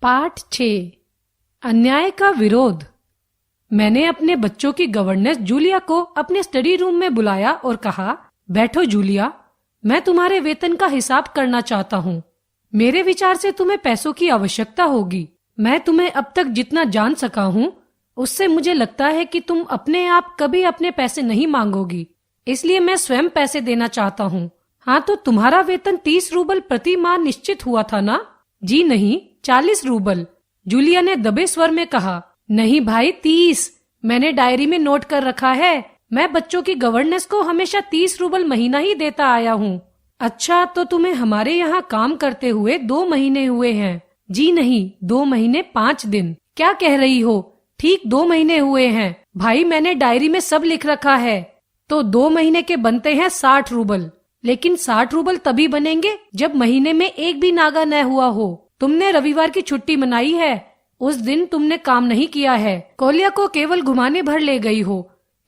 पाठ 6 अन्याय का विरोध। मैंने अपने बच्चों की गवर्नेंस जूलिया को अपने स्टडी रूम में बुलाया और कहा, बैठो जूलिया, मैं तुम्हारे वेतन का हिसाब करना चाहता हूँ। मेरे विचार से तुम्हें पैसों की आवश्यकता होगी। मैं तुम्हें अब तक जितना जान सका हूँ उससे मुझे लगता है कि तुम अपने आप कभी अपने पैसे नहीं मांगोगी, इसलिए मैं स्वयं पैसे देना चाहता हूँ। हाँ, तो तुम्हारा वेतन 30 रूबल प्रति माह निश्चित हुआ था ना? जी नहीं, 40 रूबल। जूलिया ने दबे स्वर में कहा। नहीं भाई, 30। मैंने डायरी में नोट कर रखा है। मैं बच्चों की गवर्नेंस को हमेशा 30 रूबल महीना ही देता आया हूँ। अच्छा, तो तुम्हें हमारे यहाँ काम करते हुए 2 महीने हुए हैं? जी नहीं, 2 महीने 5 दिन। क्या कह रही हो? ठीक 2 महीने हुए हैं भाई, मैंने डायरी में सब लिख रखा है। तो 2 महीने के बनते हैं 60 रूबल। लेकिन 60 रूबल तभी बनेंगे जब महीने में एक भी नागा न हुआ हो। तुमने रविवार की छुट्टी मनाई है, उस दिन तुमने काम नहीं किया है। कोलिया को केवल घुमाने भर ले गई हो।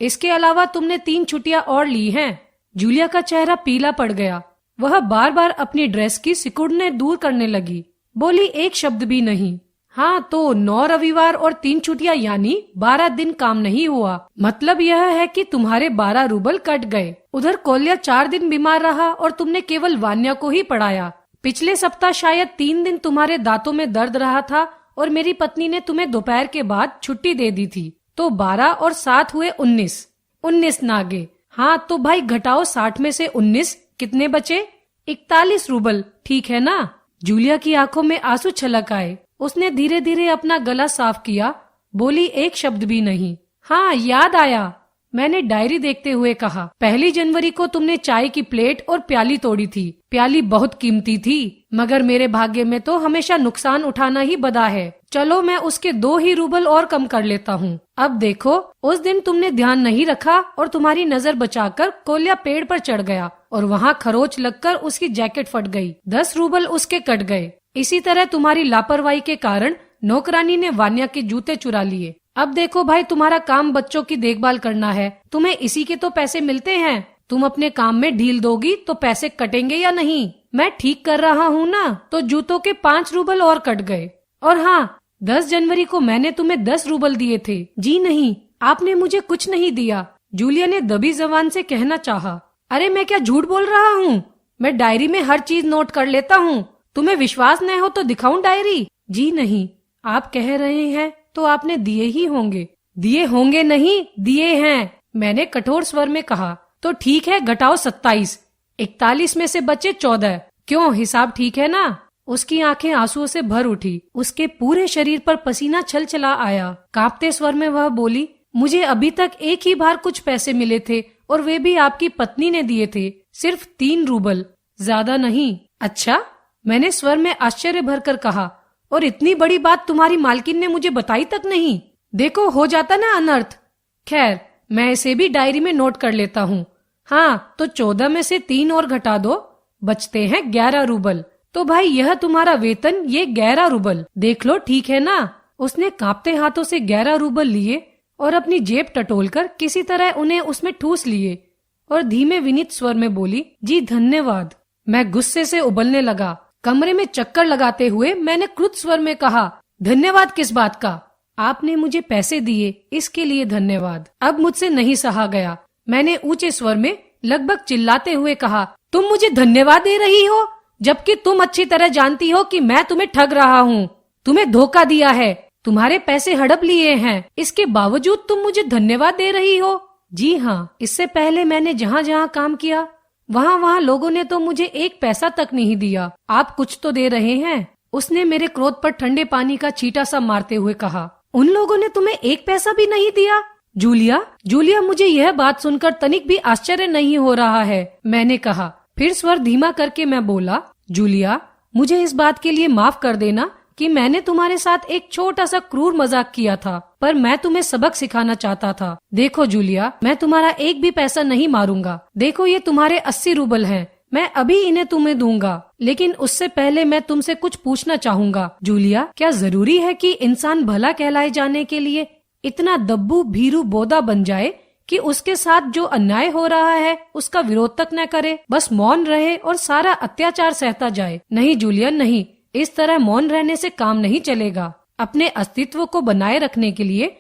इसके अलावा तुमने 3 छुट्टियां और ली हैं। जूलिया का चेहरा पीला पड़ गया। वह बार बार अपनी ड्रेस की सिकुड़ने दूर करने लगी। बोली, एक शब्द भी नहीं। हाँ, तो 9 रविवार और 3 छुट्टियां यानी 12 दिन काम नहीं हुआ। मतलब यह है कि तुम्हारे 12 रूबल कट गए। उधर कोलिया 4 दिन बीमार रहा और तुमने केवल वान्या को ही पढ़ाया। पिछले सप्ताह शायद 3 दिन तुम्हारे दांतों में दर्द रहा था और मेरी पत्नी ने तुम्हें दोपहर के बाद छुट्टी दे दी थी। तो 12 और 7 हुए 19 नागे। हाँ, तो भाई घटाओ 60 में से 19, कितने बचे? 41 रूबल, ठीक है ना? जूलिया की आंखों में आंसू छलक आए। उसने धीरे धीरे अपना गला साफ किया। बोली, एक शब्द भी नहीं। हाँ, याद आया, मैंने डायरी देखते हुए कहा, 1 जनवरी को तुमने चाय की प्लेट और प्याली तोड़ी थी। प्याली बहुत कीमती थी, मगर मेरे भाग्य में तो हमेशा नुकसान उठाना ही बदा है। चलो, मैं उसके 2 ही रूबल और कम कर लेता हूँ। अब देखो, उस दिन तुमने ध्यान नहीं रखा और तुम्हारी नजर बचाकर कोलिया पेड़ पर चढ़ गया और वहाँ खरोच लगकर उसकी जैकेट फट गई। 10 रूबल उसके कट गए। इसी तरह तुम्हारी लापरवाही के कारण नौकरानी ने वान्या के जूते चुरा लिए। अब देखो भाई, तुम्हारा काम बच्चों की देखभाल करना है। तुम्हें इसी के तो पैसे मिलते हैं। तुम अपने काम में ढील दोगी तो पैसे कटेंगे या नहीं? मैं ठीक कर रहा हूँ ना? तो जूतों के 5 रूबल और कट गए। और हाँ, 10 जनवरी को मैंने तुम्हें 10 रूबल दिए थे। जी नहीं, आपने मुझे कुछ नहीं दिया, जूलिया ने दबी जबान से कहना चाहा। अरे मैं क्या झूठ बोल रहा हूँ? मैं डायरी में हर चीज नोट कर लेता हूँ। तुम्हें विश्वास न हो तो दिखाऊं डायरी? जी नहीं, आप कह रहे हैं तो आपने दिए ही होंगे। दिए होंगे नहीं, दिए हैं, मैंने कठोर स्वर में कहा। तो ठीक है, घटाओ 27। 41 में से बचे 14। क्यों, हिसाब ठीक है ना? उसकी आंखें आंसुओं से भर उठी। उसके पूरे शरीर पर पसीना छल चला आया। कांपते स्वर में वह बोली, मुझे अभी तक एक ही बार कुछ पैसे मिले थे और वे भी आपकी पत्नी ने दिए थे, सिर्फ 3 रूबल, ज्यादा नहीं। अच्छा, मैंने स्वर में आश्चर्य भरकर कहा, और इतनी बड़ी बात तुम्हारी मालकिन ने मुझे बताई तक नहीं? देखो, हो जाता ना अनर्थ। खैर, मैं इसे भी डायरी में नोट कर लेता हूँ। हाँ, तो 14 में से 3 और घटा दो, बचते हैं 11 रूबल। तो भाई, यह तुम्हारा वेतन, ये 11 रूबल। देख लो, ठीक है ना? उसने कांपते हाथों से 11 रूबल लिए और अपनी जेब टटोलकर किसी तरह उन्हें उसमें ठूस लिए और धीमे विनीत स्वर में बोली, जी धन्यवाद। मैं गुस्से से उबलने लगा। कमरे में चक्कर लगाते हुए मैंने क्रुद्ध स्वर में कहा, धन्यवाद किस बात का? आपने मुझे पैसे दिए, इसके लिए धन्यवाद। अब मुझसे नहीं सहा गया। मैंने ऊंचे स्वर में लगभग चिल्लाते हुए कहा, तुम मुझे धन्यवाद दे रही हो, जबकि तुम अच्छी तरह जानती हो कि मैं तुम्हें ठग रहा हूँ। तुम्हें धोखा दिया है, तुम्हारे पैसे हड़प लिए हैं, इसके बावजूद तुम मुझे धन्यवाद दे रही हो? जी हाँ, इससे पहले मैंने जहाँ जहाँ काम किया वहाँ लोगों ने तो मुझे 1 पैसा तक नहीं दिया। आप कुछ तो दे रहे हैं। उसने मेरे क्रोध पर ठंडे पानी का छींटा सा मारते हुए कहा, उन लोगों ने तुम्हें 1 पैसा भी नहीं दिया? जूलिया, मुझे यह बात सुनकर तनिक भी आश्चर्य नहीं हो रहा है, मैंने कहा। फिर स्वर धीमा करके मैं बोला, जूलिया, मुझे इस बात के लिए माफ कर देना कि मैंने तुम्हारे साथ एक छोटा सा क्रूर मजाक किया था, पर मैं तुम्हें सबक सिखाना चाहता था। देखो जूलिया, मैं तुम्हारा 1 भी पैसा नहीं मारूंगा। देखो, ये तुम्हारे 80 रूबल हैं। मैं अभी इन्हें तुम्हें दूंगा, लेकिन उससे पहले मैं तुमसे कुछ पूछना चाहूंगा। जूलिया, क्या जरूरी है कि इंसान भला कहलाए जाने के लिए इतना दब्बू भीरू बोदा बन जाए कि उसके साथ जो अन्याय हो रहा है उसका विरोध तक न करे, बस मौन रहे और सारा अत्याचार सहता जाए? नहीं जूलिया, नहीं, इस तरह मौन रहने से काम नहीं चलेगा। अपने अस्तित्व को बनाए रखने के लिए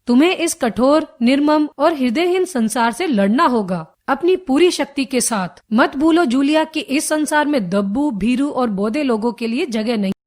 तुम्हें इस कठोर, निर्मम और हृदयहीन संसार से लड़ना होगा, अपनी पूरी शक्ति के साथ। मत भूलो जूलिया कि इस संसार में दब्बू, भीरू और बोधे लोगों के लिए जगह नहीं।